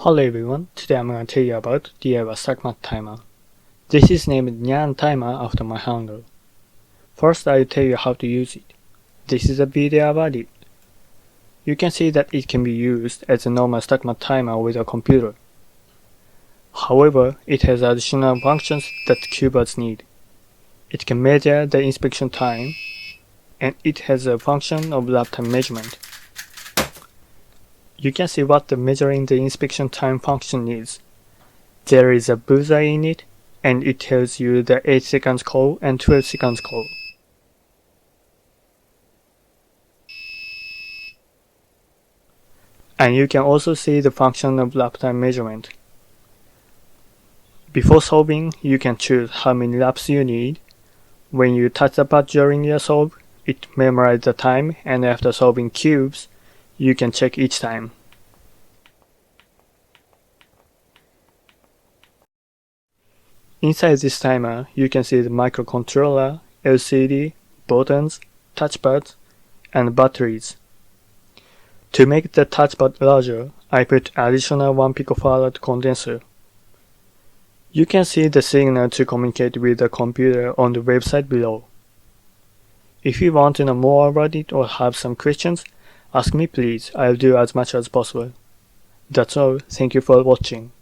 Hello everyone, today I'm going to tell you about the Stackmat timer. This is named NyanTimer after my handle. First I'll tell you how to use it. This is a video about it. You can see that it can be used as a normal Stackmat timer with a computer. However, it has additional functions that cubers need. It can measure the inspection time, and it has a function of lap time measurement. You can see what the measuring the inspection time function is. There is a bullseye in it, and it tells you the 8 seconds call and 12 seconds call. And you can also see the function of lap time measurement. Before solving, you can choose how many laps you need. When you touch the pad during your solve, it memorizes the time, and after solving cubes, you can check each time. Inside this timer, you can see the microcontroller, LCD, buttons, touchpads, and batteries. To make the touchpad larger, I put additional 1 picofarad condenser. You can see the signal to communicate with the computer on the website below. If you want to know more about it or have some questions, ask me please, I'll do as much as possible. That's all, thank you for watching.